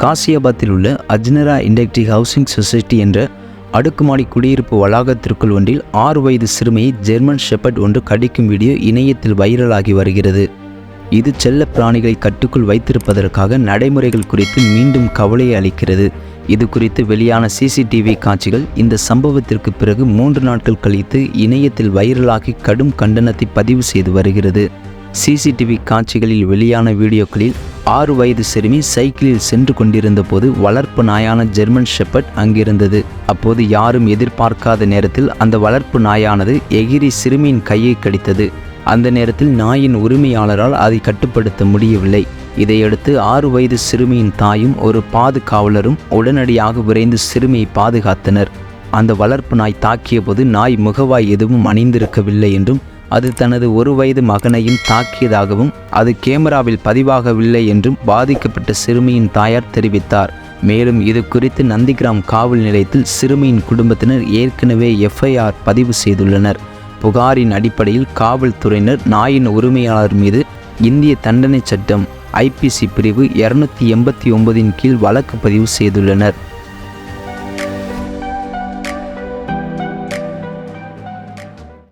காசியாபாத்தில் உள்ள அஜ்னரா inductive housing society என்ற அடுக்குமாடி குடியிருப்பு வளாகத்திற்குள் ஒன்றில் 6 வயது சிறுமியை ஜெர்மன் ஷெப்பர்ட் ஒன்று கடிக்கும் வீடியோ இணையத்தில் வைரலாகி வருகிறது. இது செல்ல பிராணிகளை கட்டுக்குள் வைத்திருப்பதற்காக நடைமுறைகள் குறித்து மீண்டும் கவலையை அளிக்கிறது. இது குறித்து வெளியான சிசிடிவி காட்சிகள் இந்த சம்பவத்திற்கு பிறகு 3 நாட்கள் கழித்து இணையத்தில் வைரலாகி கடும் கண்டனத்தை பதிவு செய்து வருகிறது. சிசிடிவி காட்சிகளில் வெளியான வீடியோக்களில் 6 வயது சிறுமி சைக்கிளில் சென்று கொண்டிருந்த போது வளர்ப்பு நாயான ஜெர்மன் ஷெப்பர்ட் அங்கிருந்தது. அப்போது யாரும் எதிர்பார்க்காத நேரத்தில் அந்த வளர்ப்பு நாயானது எகிரி சிறுமியின் கையை கடித்தது. அந்த நேரத்தில் நாயின் உரிமையாளரால் அதை கட்டுப்படுத்த முடியவில்லை. இதையடுத்து 6 வயது சிறுமியின் தாயும் ஒரு பாதுகாவலரும் உடனடியாக விரைந்து சிறுமியை பாதுகாத்தனர். அந்த வளர்ப்பு நாய் தாக்கிய போது நாய் முகவாய் எதுவும் அணிந்திருக்கவில்லை என்றும் அது தனது 1 வயது மகனையும் தாக்கியதாகவும் அது கேமராவில் பதிவாகவில்லை என்றும் பாதிக்கப்பட்ட சிறுமியின் தாயார் தெரிவித்தார். மேலும் இது குறித்து நந்திகிராம் காவல் நிலையத்தில் சிறுமியின் குடும்பத்தினர் ஏற்கனவே FIR பதிவு செய்துள்ளனர். புகாரின் அடிப்படையில் காவல்துறையினர் நாயின் உரிமையாளர் மீது இந்திய தண்டனை சட்டம் IPC பிரிவு 289 கீழ் வழக்கு பதிவு செய்துள்ளனர்.